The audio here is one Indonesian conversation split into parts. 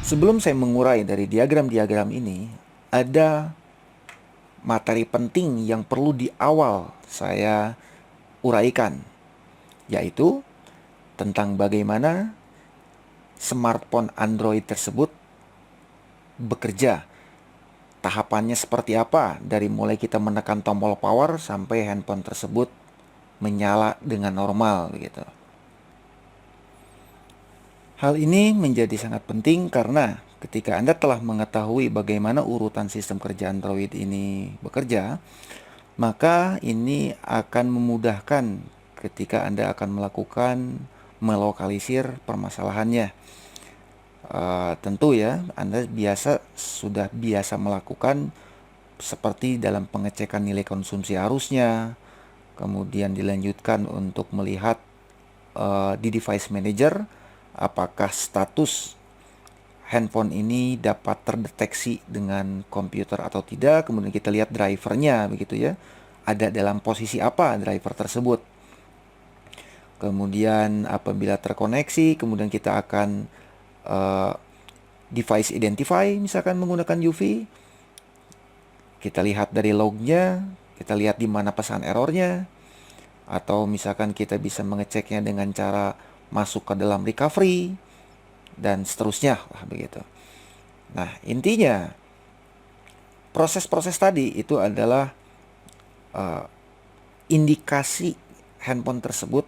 Sebelum saya mengurai dari diagram-diagram ini, ada materi penting yang perlu di awal saya uraikan, yaitu tentang bagaimana smartphone Android tersebut bekerja. Tahapannya seperti apa dari mulai kita menekan tombol power sampai handphone tersebut menyala dengan normal begitu. Hal ini menjadi sangat penting karena ketika Anda telah mengetahui bagaimana urutan sistem kerja Android ini bekerja, maka ini akan memudahkan ketika Anda akan melakukan melokalisir permasalahannya. Tentu ya, Anda sudah biasa melakukan seperti dalam pengecekan nilai konsumsi arusnya, kemudian dilanjutkan untuk melihat di device manager apakah status handphone ini dapat terdeteksi dengan komputer atau tidak. Kemudian kita lihat drivernya begitu ya, ada dalam posisi apa driver tersebut. Kemudian apabila terkoneksi, kemudian kita akan device identify, misalkan menggunakan UV. Kita lihat dari lognya, kita lihat di mana pesan errornya, atau misalkan kita bisa mengeceknya dengan cara masuk ke dalam recovery dan seterusnya lah begitu. Nah, intinya proses-proses tadi itu adalah indikasi handphone tersebut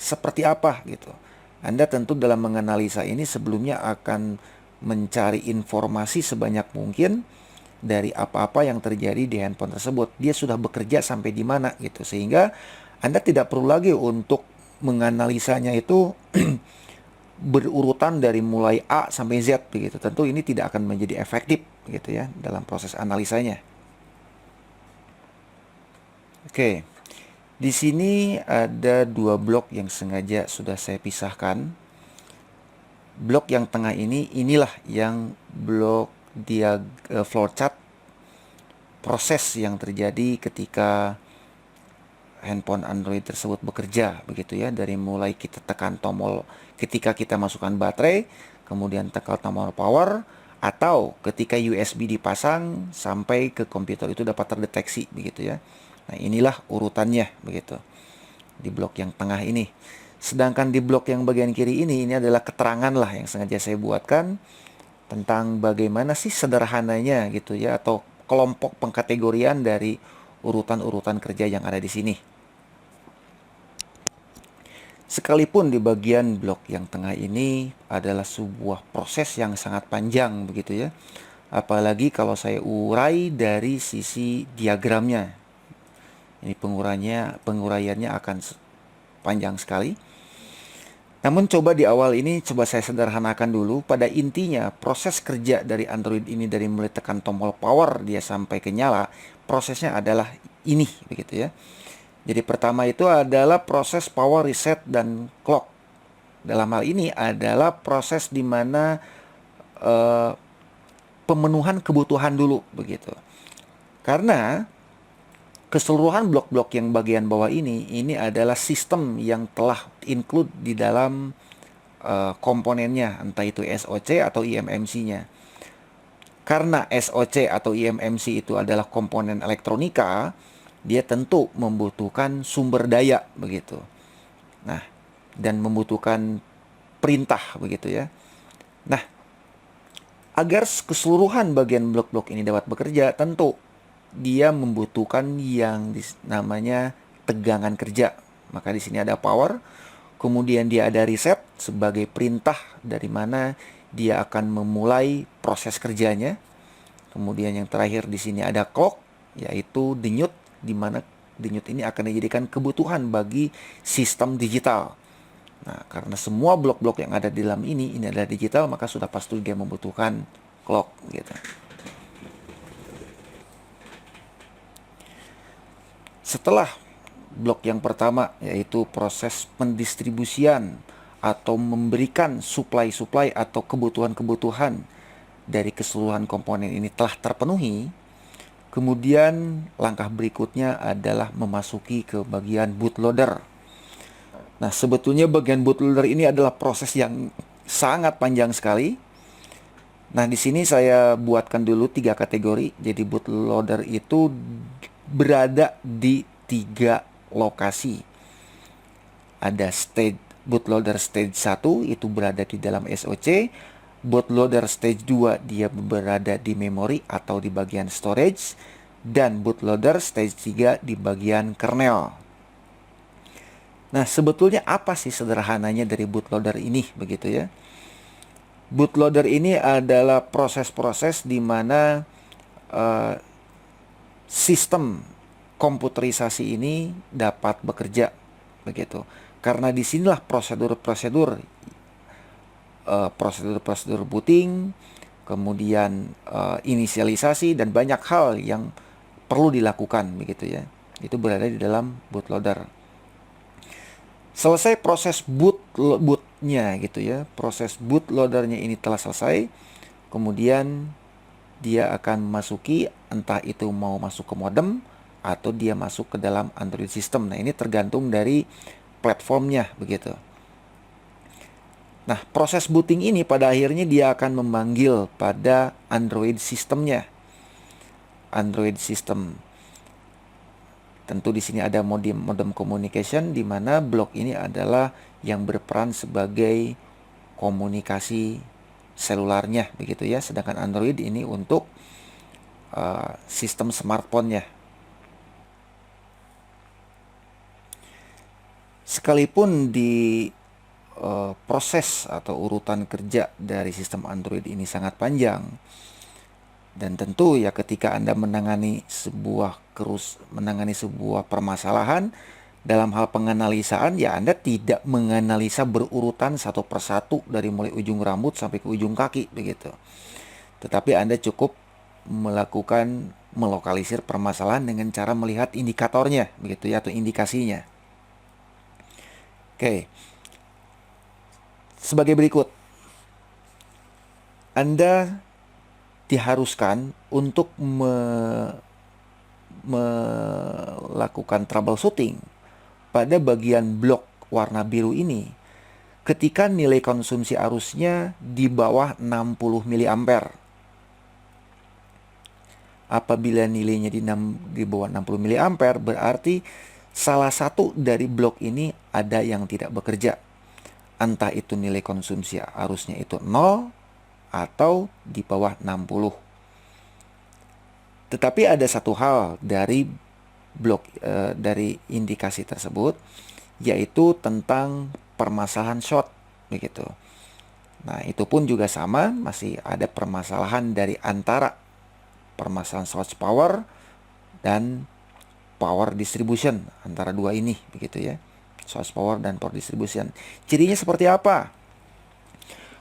seperti apa gitu. Anda tentu dalam menganalisa ini sebelumnya akan mencari informasi sebanyak mungkin dari apa-apa yang terjadi di handphone tersebut. Dia sudah bekerja sampai di mana gitu. Sehingga Anda tidak perlu lagi untuk menganalisanya itu berurutan dari mulai A sampai Z begitu. Tentu ini tidak akan menjadi efektif gitu ya dalam proses analisanya. Oke. Di sini ada dua blok yang sengaja sudah saya pisahkan. Blok yang tengah inilah yang blok flowchart proses yang terjadi ketika handphone Android tersebut bekerja begitu ya, dari mulai kita tekan tombol ketika kita masukkan baterai, kemudian tekan tombol power, atau ketika USB dipasang sampai ke komputer itu dapat terdeteksi begitu ya. Nah, inilah urutannya begitu di blok yang tengah ini. Sedangkan di blok yang bagian kiri ini adalah keterangan lah yang sengaja saya buatkan tentang bagaimana sih sederhananya gitu ya, atau kelompok pengkategorian dari urutan-urutan kerja yang ada di sini. Sekalipun di bagian blok yang tengah ini adalah sebuah proses yang sangat panjang begitu ya. Apalagi kalau saya urai dari sisi diagramnya. Ini penguraiannya akan panjang sekali. Namun coba di awal ini coba saya sederhanakan dulu. Pada intinya proses kerja dari Android ini dari mulai tekan tombol power dia sampai ke nyala, prosesnya adalah ini begitu ya. Jadi pertama itu adalah proses power reset dan clock. Dalam hal ini adalah proses di mana pemenuhan kebutuhan dulu begitu. Karena keseluruhan blok-blok yang bagian bawah ini adalah sistem yang telah include di dalam komponennya, entah itu SoC atau eMMC-nya. Karena SoC atau eMMC itu adalah komponen elektronika, dia tentu membutuhkan sumber daya begitu. Nah, dan membutuhkan perintah begitu ya. Nah, agar keseluruhan bagian blok-blok ini dapat bekerja, tentu dia membutuhkan yang namanya tegangan kerja. Maka di sini ada power, kemudian dia ada reset sebagai perintah dari mana dia akan memulai proses kerjanya. Kemudian yang terakhir di sini ada clock, yaitu denyut, di mana denyut ini akan dijadikan kebutuhan bagi sistem digital. Nah, karena semua blok-blok yang ada di dalam ini adalah digital, maka sudah pasti dia membutuhkan clock gitu. Setelah blok yang pertama, yaitu proses pendistribusian atau memberikan supply atau kebutuhan-kebutuhan dari keseluruhan komponen ini telah terpenuhi, kemudian langkah berikutnya adalah memasuki ke bagian bootloader. Nah, sebetulnya bagian bootloader ini adalah proses yang sangat panjang sekali. Nah, di sini saya buatkan dulu 3 kategori. Jadi bootloader itu berada di 3 lokasi. Ada bootloader stage 1 itu berada di dalam SOC. Bootloader stage 2 dia berada di memori atau di bagian storage. Dan bootloader stage 3 di bagian kernel. Nah, sebetulnya apa sih sederhananya dari bootloader ini begitu ya? Bootloader ini adalah proses-proses di mana eh, sistem komputerisasi ini dapat bekerja begitu. Karena disinilah prosedur-prosedur booting, kemudian inisialisasi dan banyak hal yang perlu dilakukan begitu ya. Itu berada di dalam bootloader. Selesai proses bootnya gitu ya, proses bootloadernya ini telah selesai, kemudian dia akan masuki, entah itu mau masuk ke modem atau dia masuk ke dalam Android system. Nah, ini tergantung dari platformnya begitu. Nah, proses booting ini pada akhirnya dia akan memanggil pada Android sistemnya. Android system. Tentu di sini ada modem communication di mana blok ini adalah yang berperan sebagai komunikasi selularnya begitu ya. Sedangkan Android ini untuk sistem smartphone-nya. Sekalipun di proses atau urutan kerja dari sistem Android ini sangat panjang, dan tentu ya ketika Anda menangani sebuah permasalahan dalam hal penganalisaan, ya Anda tidak menganalisa berurutan satu persatu dari mulai ujung rambut sampai ke ujung kaki begitu. Tetapi Anda cukup melokalisir permasalahan dengan cara melihat indikatornya begitu ya, atau indikasinya. Oke. Sebagai berikut. Anda diharuskan untuk melakukan troubleshooting pada bagian blok warna biru ini ketika nilai konsumsi arusnya di bawah 60 mA. Apabila nilainya di bawah 60 mA, berarti salah satu dari blok ini ada yang tidak bekerja. Entah itu nilai konsumsi arusnya itu 0 atau di bawah 60. Tetapi ada satu hal dari dari indikasi tersebut, yaitu tentang permasalahan short begitu. Nah, itu pun juga sama, masih ada permasalahan dari antara permasalahan source power dan power distribution, antara dua ini begitu ya. Source power dan power distribution. Cirinya seperti apa?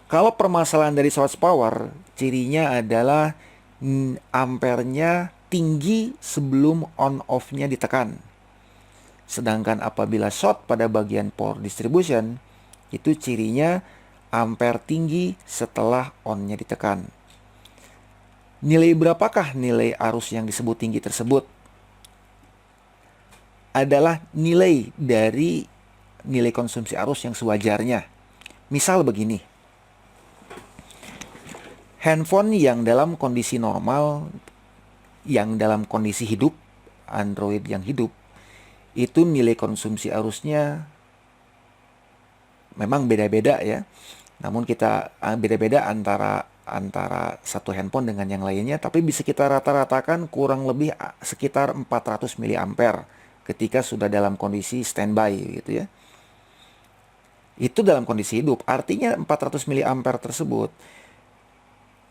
Kalau permasalahan dari source power, cirinya adalah ampernya tinggi sebelum on off-nya ditekan. Sedangkan apabila short pada bagian power distribution, itu cirinya ampere tinggi setelah on-nya ditekan. Nilai berapakah nilai arus yang disebut tinggi tersebut? Adalah nilai dari nilai konsumsi arus yang sewajarnya. Misal begini. Handphone yang dalam kondisi normal, yang dalam kondisi hidup, Android yang hidup, itu nilai konsumsi arusnya memang beda-beda ya. Namun kita beda-beda antara satu handphone dengan yang lainnya, tapi bisa kita rata-ratakan kurang lebih sekitar 400 mA ketika sudah dalam kondisi standby gitu ya. Itu dalam kondisi hidup, artinya 400 mA tersebut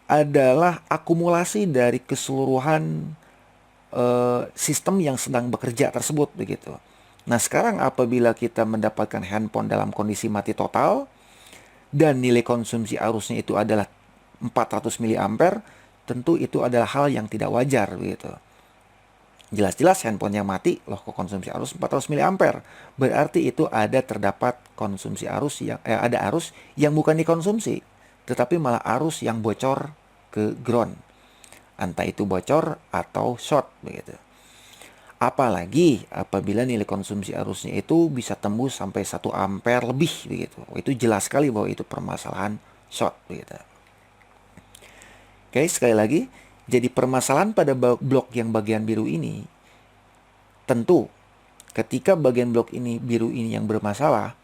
adalah akumulasi dari keseluruhan sistem yang sedang bekerja tersebut begitu. Nah, sekarang apabila kita mendapatkan handphone dalam kondisi mati total dan nilai konsumsi arusnya itu adalah 400 mA, tentu itu adalah hal yang tidak wajar begitu. Jelas-jelas handphonenya mati, loh kok konsumsi arus 400 mA. Berarti itu terdapat konsumsi arus yang ada arus yang bukan dikonsumsi, tetapi malah arus yang bocor ke ground. Entah itu bocor atau short begitu. Apalagi apabila nilai konsumsi arusnya itu bisa tembus sampai 1 ampere lebih begitu. Itu jelas sekali bahwa itu permasalahan short begitu. Oke, sekali lagi, jadi permasalahan pada blok yang bagian biru ini, tentu ketika bagian blok ini biru ini yang bermasalah,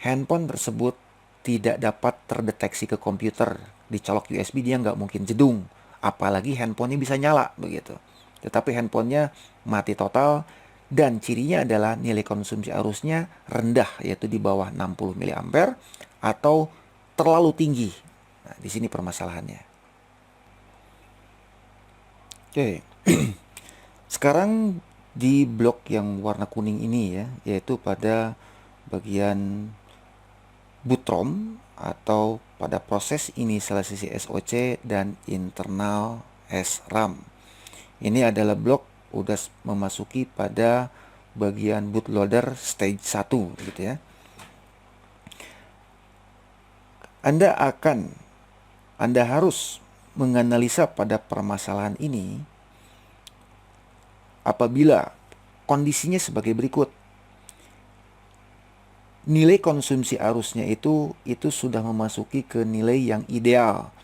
handphone tersebut tidak dapat terdeteksi ke komputer. Dicolok USB dia nggak mungkin jedung, apalagi handphonenya bisa nyala begitu. Tetapi handphonenya mati total dan cirinya adalah nilai konsumsi arusnya rendah, yaitu di bawah 60 mA atau terlalu tinggi. Nah, di sini permasalahannya. Oke. Sekarang di blok yang warna kuning ini ya, yaitu pada bagian boot ROM atau pada proses inisialisasi SoC dan internal SRAM. Ini adalah blok udah memasuki pada bagian bootloader stage 1 gitu ya. Anda harus menganalisa pada permasalahan ini apabila kondisinya sebagai berikut. Nilai konsumsi arusnya itu sudah memasuki ke nilai yang ideal,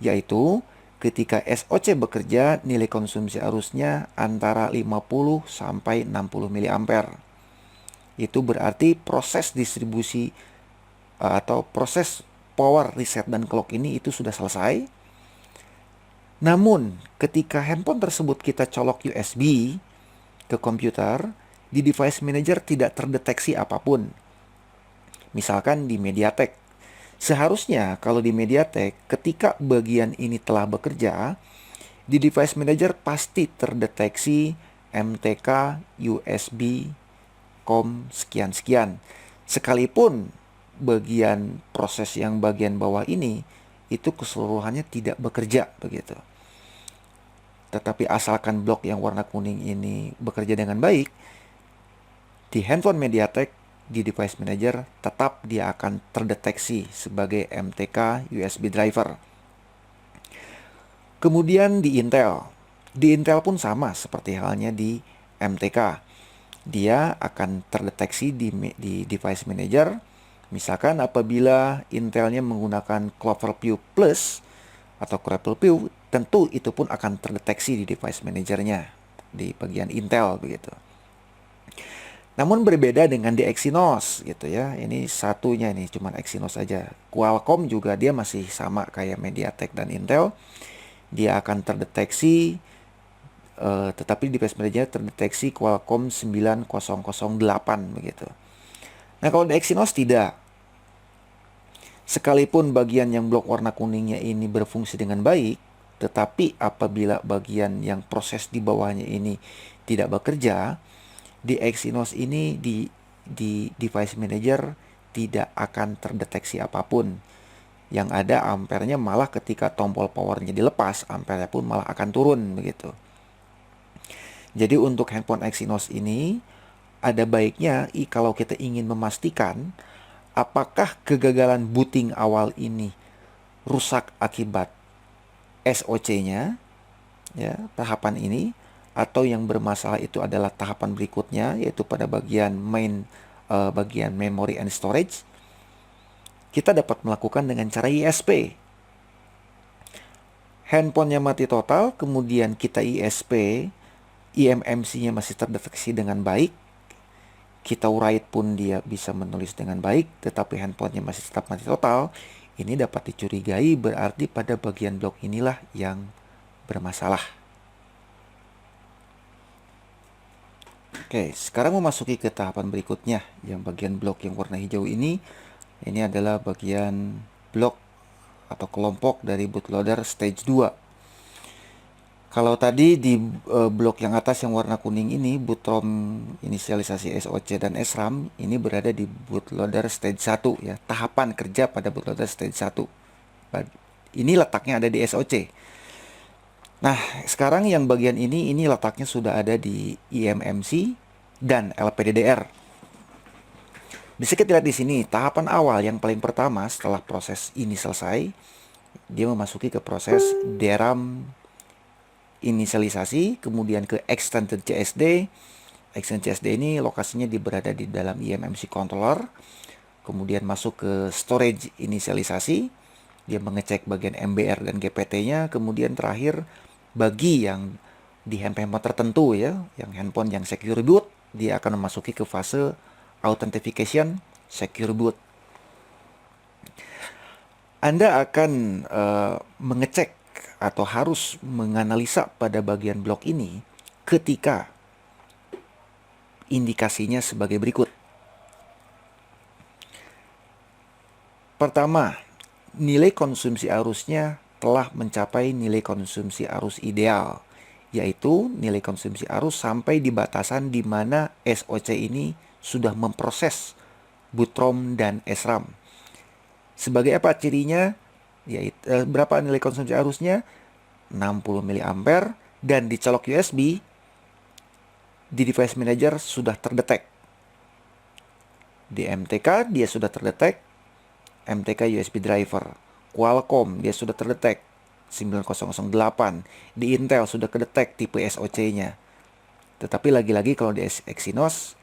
yaitu ketika SoC bekerja nilai konsumsi arusnya antara 50 sampai 60 mA. Itu berarti proses distribusi atau proses power reset dan clock ini itu sudah selesai. Namun ketika handphone tersebut kita colok USB ke komputer, di device manager tidak terdeteksi apapun. Misalkan di MediaTek. Seharusnya kalau di MediaTek, ketika bagian ini telah bekerja, di device manager pasti terdeteksi MTK USB COM sekian-sekian. Sekalipun bagian proses yang bagian bawah ini itu keseluruhannya tidak bekerja begitu. Tetapi asalkan blok yang warna kuning ini bekerja dengan baik, di handphone MediaTek, di device manager tetap dia akan terdeteksi sebagai MTK USB driver. Kemudian di Intel pun sama seperti halnya di MTK. Dia akan terdeteksi di device manager. Misalkan apabila Intelnya menggunakan Cloverview Plus atau Cloverview, tentu itu pun akan terdeteksi di device manajernya di bagian Intel begitu. Namun berbeda dengan di Exynos gitu ya. Ini satunya nih cuman Exynos saja. Qualcomm juga dia masih sama kayak MediaTek dan Intel. Dia akan terdeteksi tetapi di device manager terdeteksi Qualcomm 9008 begitu. Nah, kalau di Exynos tidak. Sekalipun bagian yang blok warna kuningnya ini berfungsi dengan baik, tetapi apabila bagian yang proses di bawahnya ini tidak bekerja, di Exynos ini di device manager tidak akan terdeteksi apapun. Yang ada ampernya malah ketika tombol powernya dilepas, ampernya pun malah akan turun begitu. Jadi untuk handphone Exynos ini ada baiknya kalau kita ingin memastikan apakah kegagalan booting awal ini rusak akibat SoC-nya, ya, tahapan ini, atau yang bermasalah itu adalah tahapan berikutnya, yaitu pada bagian bagian memory and storage. Kita dapat melakukan dengan cara ISP. Handphonenya mati total, kemudian kita ISP, eMMC-nya masih terdeteksi dengan baik. Kita write pun dia bisa menulis dengan baik, tetapi handphonenya masih tetap mati total. Ini dapat dicurigai berarti pada bagian blok inilah yang bermasalah. Oke, sekarang memasuki ke tahapan berikutnya. Yang bagian blok yang warna hijau ini adalah bagian blok atau kelompok dari bootloader stage 2. Kalau tadi di blok yang atas yang warna kuning ini, boot ROM inisialisasi SoC dan SRAM, ini berada di bootloader stage 1 ya, tahapan kerja pada bootloader stage 1. Ini letaknya ada di SoC. Nah, sekarang yang bagian ini letaknya sudah ada di eMMC dan LPDDR. Bisa kita lihat di sini, tahapan awal yang paling pertama setelah proses ini selesai, dia memasuki ke proses DRAM inisialisasi, kemudian ke extended CSD. Extended CSD ini lokasinya berada di dalam eMMC controller. Kemudian masuk ke storage inisialisasi. Dia mengecek bagian MBR dan GPT-nya, kemudian terakhir bagi yang di handphone tertentu ya, yang handphone yang secure boot, dia akan memasuki ke fase authentication secure boot. Anda akan mengecek atau harus menganalisa pada bagian blok ini ketika indikasinya sebagai berikut. Pertama, nilai konsumsi arusnya telah mencapai nilai konsumsi arus ideal, yaitu nilai konsumsi arus sampai di batasan di mana SOC ini sudah memproses boot ROM dan SRAM. Sebagai apa cirinya? Yaitu berapa nilai konsumsi arusnya? 60 mA dan dicolok USB di device manager sudah terdetek. Di MTK dia sudah terdetek MTK USB driver. Qualcomm dia sudah terdetek 9008. Di Intel sudah kedetek tipe SoC-nya. Tetapi lagi-lagi kalau di Exynos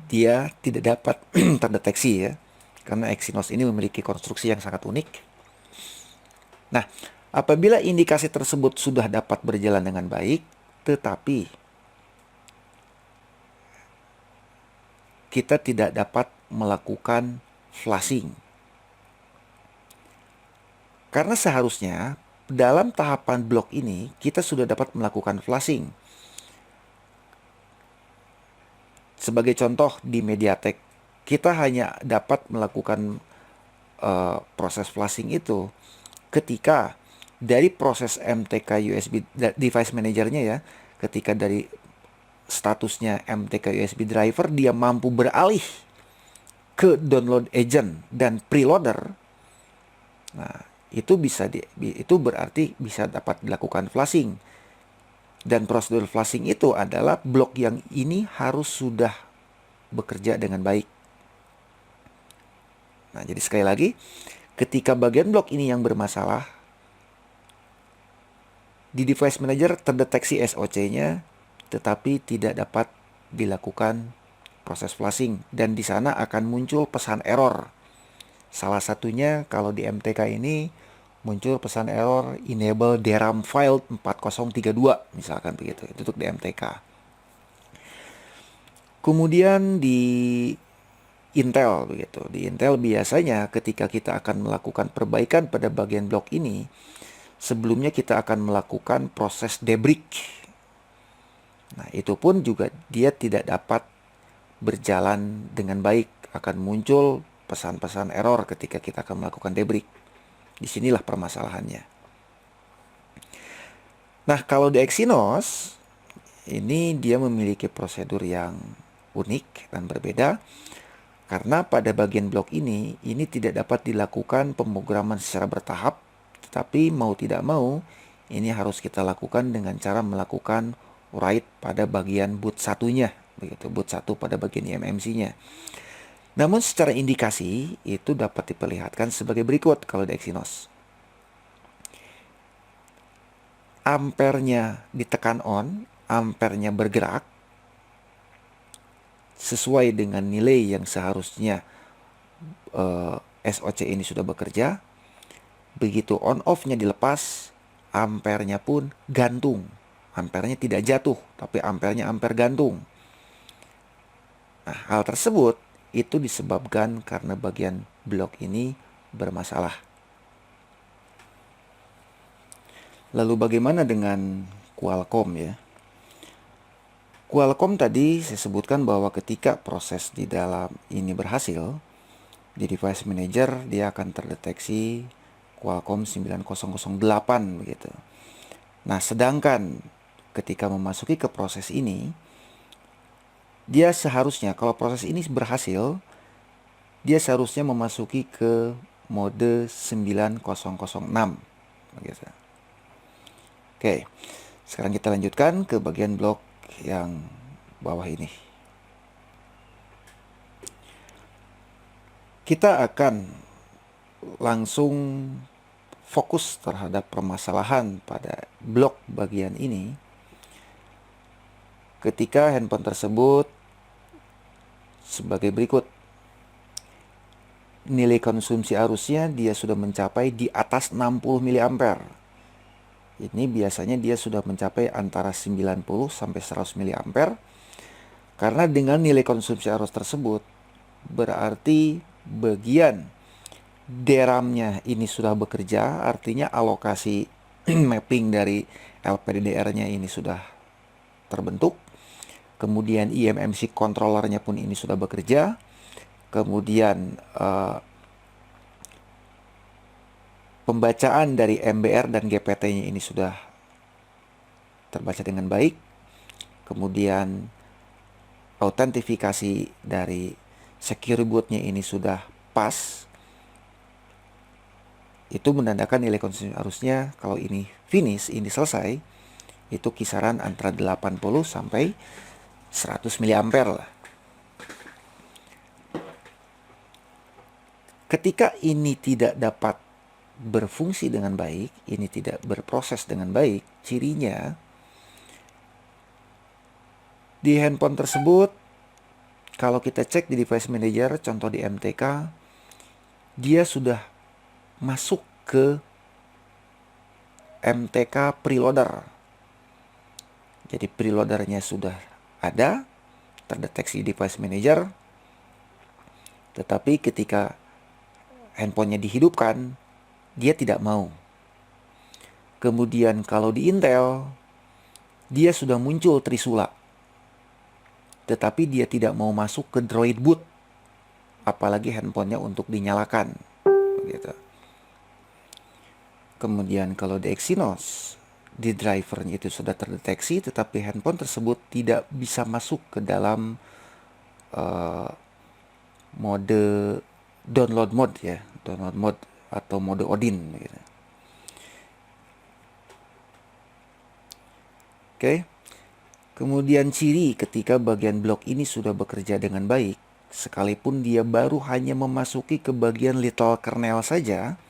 dia tidak dapat terdeteksi ya. Karena Exynos ini memiliki konstruksi yang sangat unik. Nah, apabila indikasi tersebut sudah dapat berjalan dengan baik, tetapi kita tidak dapat melakukan flashing. Karena seharusnya dalam tahapan blok ini kita sudah dapat melakukan flashing. Sebagai contoh di MediaTek, kita hanya dapat melakukan proses flashing itu ketika dari proses MTK USB device manajernya ya, ketika dari statusnya MTK USB driver dia mampu beralih ke download agent dan preloader. Nah, itu itu berarti bisa dapat dilakukan flashing. Dan prosedur flashing itu adalah blok yang ini harus sudah bekerja dengan baik. Nah, jadi sekali lagi, ketika bagian blok ini yang bermasalah, di device manager terdeteksi SOC-nya, tetapi tidak dapat dilakukan proses flashing. Dan di sana akan muncul pesan error. Salah satunya kalau di MTK ini muncul pesan error enable DRAM file 4032 misalkan begitu. Itu untuk di MTK. Kemudian di Intel begitu. Di Intel biasanya ketika kita akan melakukan perbaikan pada bagian blok ini, sebelumnya kita akan melakukan proses debrick. Nah, itu pun juga dia tidak dapat berjalan dengan baik, akan muncul pesan-pesan error ketika kita akan melakukan debrick. Disinilah permasalahannya. Nah, kalau di Exynos, ini dia memiliki prosedur yang unik dan berbeda. Karena pada bagian blok ini tidak dapat dilakukan pemrograman secara bertahap. Tetapi mau tidak mau, ini harus kita lakukan dengan cara melakukan write pada bagian boot satunya. Begitu, boot satu pada bagian eMMC-nya. Namun secara indikasi itu dapat diperlihatkan sebagai berikut kalau di Exynos. Ampernya ditekan on, ampernya bergerak sesuai dengan nilai yang seharusnya SOC ini sudah bekerja. Begitu on off-nya dilepas, ampernya pun gantung. Ampernya tidak jatuh, tapi ampernya amper gantung. Nah, hal tersebut itu disebabkan karena bagian blok ini bermasalah. Lalu bagaimana dengan Qualcomm ya? Qualcomm tadi saya sebutkan bahwa ketika proses di dalam ini berhasil, di device manager dia akan terdeteksi Qualcomm 9008 begitu. Nah, sedangkan ketika memasuki ke proses ini, dia seharusnya kalau proses ini berhasil, dia seharusnya memasuki ke mode 9006 begitu. Oke, sekarang kita lanjutkan ke bagian blok yang bawah ini. Kita akan langsung fokus terhadap permasalahan pada blok bagian ini ketika handphone tersebut sebagai berikut. nilai konsumsi arusnya dia sudah mencapai di atas 60 mA. Ini biasanya dia sudah mencapai antara 90 sampai 100 mA. Karena dengan nilai konsumsi arus tersebut berarti bagian DRAM-nya ini sudah bekerja, artinya alokasi mapping dari LPDDR-nya ini sudah terbentuk. Kemudian eMMC controllernya pun ini sudah bekerja. Kemudian pembacaan dari MBR dan GPT-nya ini sudah terbaca dengan baik. Kemudian autentifikasi dari secure bootnya ini sudah pas. Itu menandakan nilai konsumsi arusnya kalau ini finish, ini selesai, itu kisaran antara 80 sampai 100 mA lah. Ketika ini tidak dapat berfungsi dengan baik, ini tidak berproses dengan baik, cirinya di handphone tersebut, kalau kita cek di device manager, contoh di MTK, dia sudah masuk ke MTK preloader. Jadi preloadernya sudah ada, terdeteksi di device manager, tetapi ketika handphonenya dihidupkan, dia tidak mau. Kemudian kalau di Intel, dia sudah muncul Trisula, tetapi dia tidak mau masuk ke Droid boot, apalagi handphonenya untuk dinyalakan. Begitu. Kemudian kalau di Exynos, di drivernya itu sudah terdeteksi, tetapi handphone tersebut tidak bisa masuk ke dalam mode download mode ya, download mode atau mode Odin gitu. Oke. Kemudian ciri ketika bagian blok ini sudah bekerja dengan baik, sekalipun dia baru hanya memasuki ke bagian little kernel saja,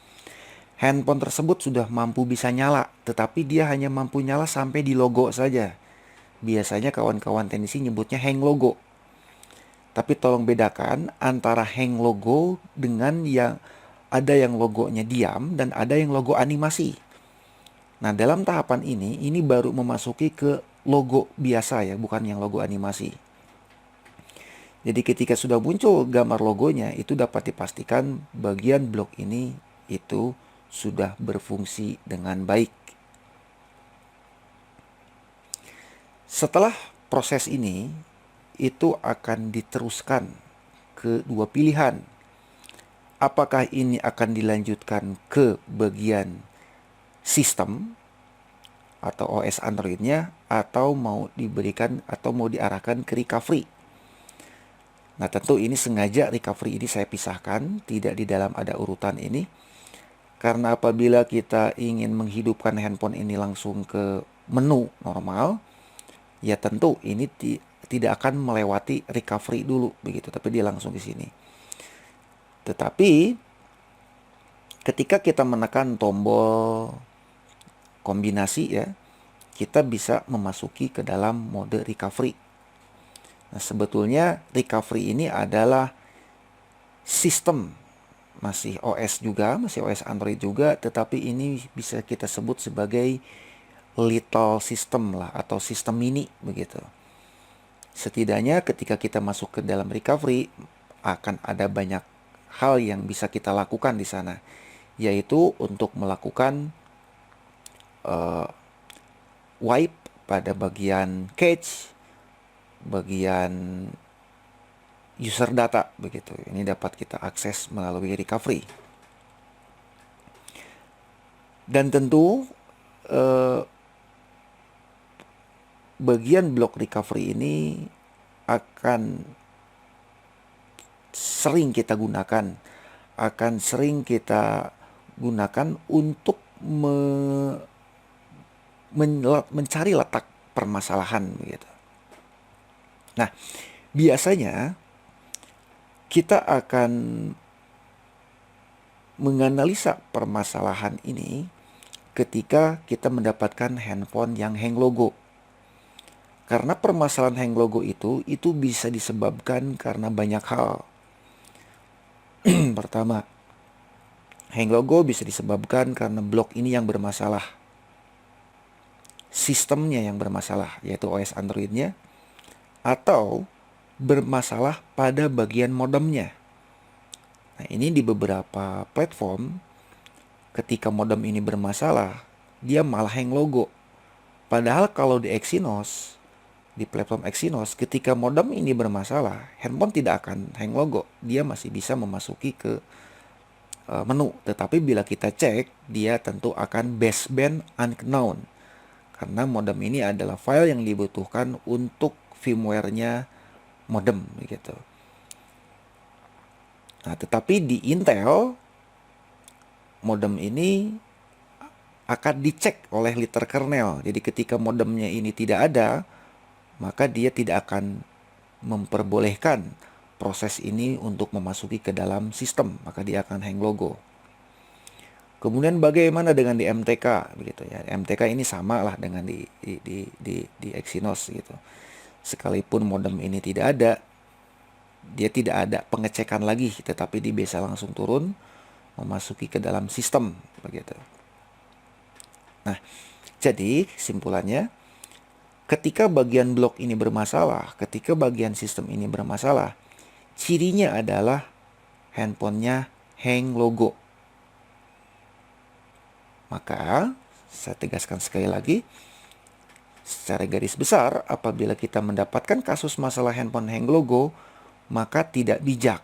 handphone tersebut sudah mampu bisa nyala, tetapi dia hanya mampu nyala sampai di logo saja. Biasanya kawan-kawan teknisi nyebutnya hang logo. Tapi tolong bedakan antara hang logo dengan yang ada yang logonya diam dan ada yang logo animasi. Nah, dalam tahapan ini baru memasuki ke logo biasa ya, bukan yang logo animasi. Jadi ketika sudah muncul gambar logonya, itu dapat dipastikan bagian blok ini itu sudah berfungsi dengan baik. Setelah proses ini, itu akan diteruskan ke dua pilihan. Apakah ini akan dilanjutkan ke bagian sistem atau OS Android-nya, atau mau diberikan atau mau diarahkan ke recovery. Nah, tentu ini sengaja recovery ini saya pisahkan, tidak di dalam ada urutan ini. Karena apabila kita ingin menghidupkan handphone ini langsung ke menu normal, ya tentu ini tidak akan melewati recovery dulu begitu, tapi dia langsung di sini. Tetapi ketika kita menekan tombol kombinasi ya, kita bisa memasuki ke dalam mode recovery. Nah, sebetulnya recovery ini adalah sistem, masih OS juga, masih OS Android juga, tetapi ini bisa kita sebut sebagai little system lah, atau sistem mini begitu. Setidaknya ketika kita masuk ke dalam recovery, akan ada banyak hal yang bisa kita lakukan di sana, yaitu untuk melakukan wipe pada bagian cache, bagian user data begitu. Ini dapat kita akses melalui recovery. Dan tentu bagian blok recovery ini akan sering kita gunakan, untuk mencari letak permasalahan begitu. Nah, biasanya kita akan menganalisa permasalahan ini ketika kita mendapatkan handphone yang hang logo. Karena permasalahan hang logo itu bisa disebabkan karena banyak hal. Pertama, hang logo bisa disebabkan karena blok ini yang bermasalah. Sistemnya yang bermasalah, yaitu OS Androidnya, atau bermasalah pada bagian modemnya. Nah, ini di beberapa platform, ketika modem ini bermasalah, dia malah hang logo. Padahal kalau di Exynos, di platform Exynos, ketika modem ini bermasalah, handphone tidak akan hang logo. Dia masih bisa memasuki ke menu. Tetapi bila kita cek, dia tentu akan baseband unknown. Karena modem ini adalah file yang dibutuhkan untuk firmware-nya modem begitu. Nah, tetapi di Intel, modem ini akan dicek oleh liter kernel. Jadi ketika modemnya ini tidak ada, maka dia tidak akan memperbolehkan proses ini untuk memasuki ke dalam sistem, maka dia akan hang logo. Kemudian bagaimana dengan di MTK begitu ya. MTK ini sama lah dengan di Exynos gitu. Sekalipun modem ini tidak ada, dia tidak ada pengecekan lagi, tetapi dia bisa langsung turun memasuki ke dalam sistem begitu. Nah, jadi kesimpulannya, ketika bagian blok ini bermasalah, ketika bagian sistem ini bermasalah, cirinya adalah handphonenya hang logo. Maka, saya tegaskan sekali lagi, secara garis besar, apabila kita mendapatkan kasus masalah handphone hang logo, maka tidak bijak.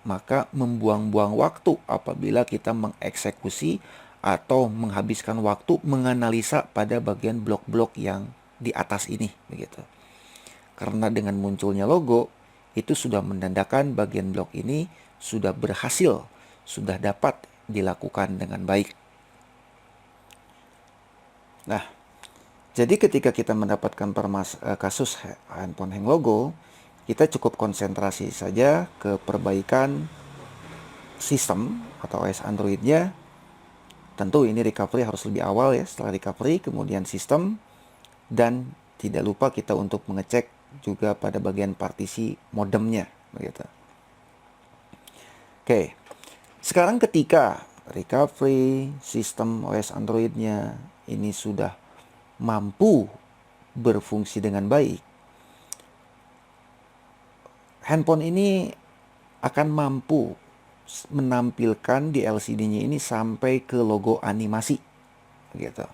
Maka membuang-buang waktu apabila kita mengeksekusi atau menghabiskan waktu menganalisa pada bagian blok-blok yang di atas ini. Begitu. Karena dengan munculnya logo, itu sudah menandakan bagian blok ini sudah berhasil, sudah dapat dilakukan dengan baik. Nah, jadi ketika kita mendapatkan kasus handphone hang logo, kita cukup konsentrasi saja ke perbaikan sistem atau OS Androidnya. Tentu ini recovery harus lebih awal ya, setelah recovery kemudian sistem, dan tidak lupa kita untuk mengecek juga pada bagian partisi modemnya begitu. Oke. Sekarang ketika recovery sistem OS Androidnya ini sudah mampu berfungsi dengan baik, handphone ini akan mampu menampilkan di LCD-nya ini sampai ke logo animasi gitu.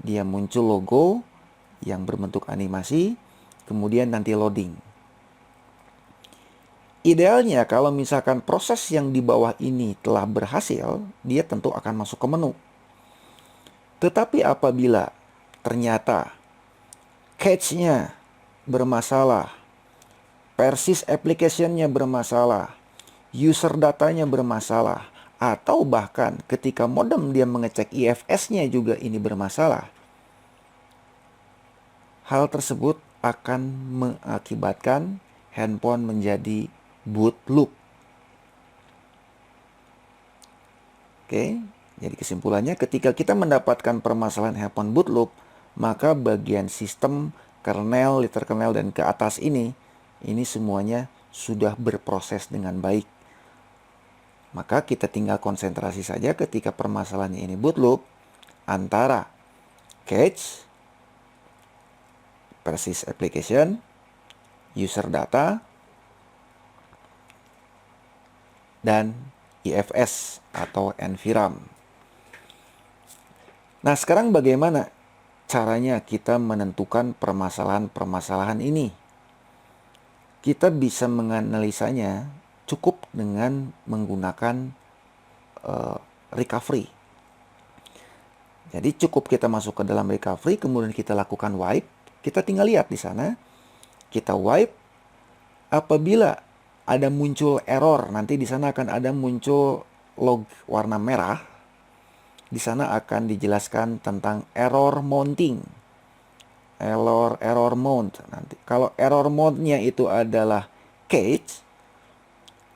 Dia muncul logo yang berbentuk animasi, kemudian nanti loading. Idealnya kalau misalkan proses yang di bawah ini telah berhasil, dia tentu akan masuk ke menu. Tetapi apabila ternyata cache-nya bermasalah, persis application-nya bermasalah, user datanya bermasalah, atau bahkan ketika modem dia mengecek IFS-nya juga ini bermasalah, hal tersebut akan mengakibatkan handphone menjadi boot loop. Oke, jadi kesimpulannya ketika kita mendapatkan permasalahan handphone boot loop, maka bagian sistem, kernel, liter kernel, dan ke atas ini semuanya sudah berproses dengan baik. Maka kita tinggal konsentrasi saja ketika permasalahannya ini boot loop antara cache, persis application, user data, dan IFS atau NVRAM. Nah, sekarang bagaimana caranya kita menentukan permasalahan-permasalahan ini? Kita bisa menganalisanya cukup dengan menggunakan recovery. Jadi cukup kita masuk ke dalam recovery, kemudian kita lakukan wipe. Kita tinggal lihat di sana, kita wipe. Apabila ada muncul error, nanti di sana akan ada muncul log warna merah. Di sana akan dijelaskan tentang error mounting. Error mount nanti. Kalau error mount-nya itu adalah cache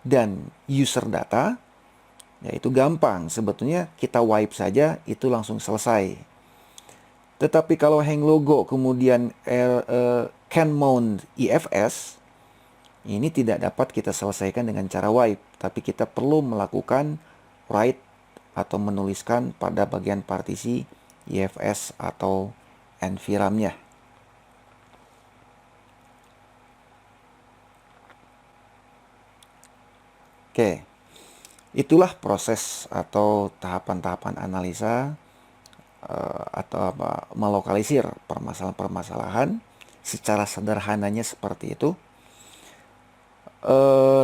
dan user data, ya itu gampang. Sebetulnya kita wipe saja itu langsung selesai. Tetapi kalau hang logo kemudian can mount IFS, Ini tidak dapat kita selesaikan dengan cara wipe, tapi kita perlu melakukan write atau menuliskan pada bagian partisi IFS atau NVRAM-nya. Oke, itulah proses atau tahapan-tahapan analisa atau melokalisir permasalahan-permasalahan. Secara sederhananya seperti itu.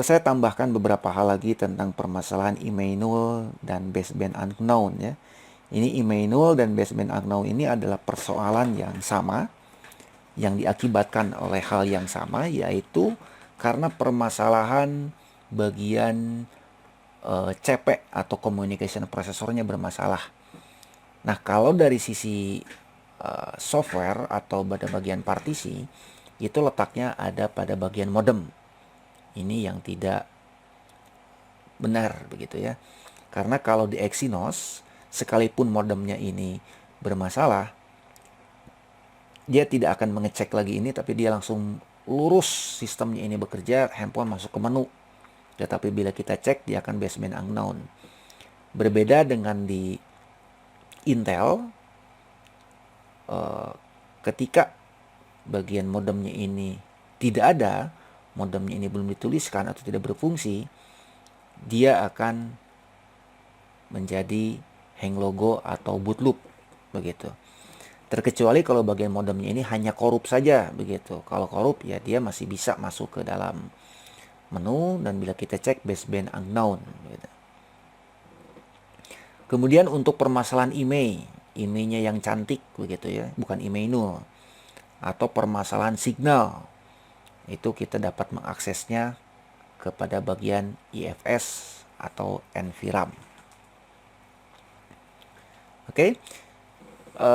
Saya tambahkan beberapa hal lagi tentang permasalahan Immanuel dan baseband unknown ya. Ini Immanuel dan baseband unknown ini adalah persoalan yang sama yang diakibatkan oleh hal yang sama, yaitu karena permasalahan bagian CP atau communication prosesornya bermasalah. Nah, kalau dari sisi software atau pada bagian partisi, itu letaknya ada pada bagian modem. Ini yang tidak benar begitu ya. Karena kalau di Exynos, sekalipun modemnya ini bermasalah, dia tidak akan mengecek lagi ini, tapi dia langsung lurus sistemnya ini bekerja, handphone masuk ke menu. Tetapi bila kita cek, dia akan baseband unknown. Berbeda dengan di Intel, ketika bagian modemnya ini tidak ada, modemnya ini belum dituliskan atau tidak berfungsi, dia akan menjadi hang logo atau boot loop begitu. Terkecuali kalau bagian modemnya ini hanya korup saja begitu. Kalau korup ya dia masih bisa masuk ke dalam menu dan bila kita cek baseband unknown gitu. Kemudian untuk permasalahan IMEI-nya yang cantik begitu ya, bukan Immanuel, atau permasalahan signal, itu kita dapat mengaksesnya kepada bagian IFS atau NVRAM. Oke,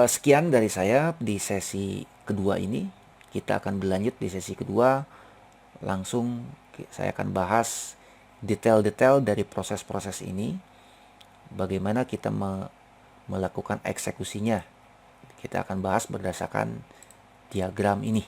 sekian dari saya di sesi kedua ini. Kita akan berlanjut di sesi kedua. Langsung saya akan bahas detail-detail dari proses-proses ini. Bagaimana kita melakukan eksekusinya. Kita akan bahas berdasarkan diagram ini.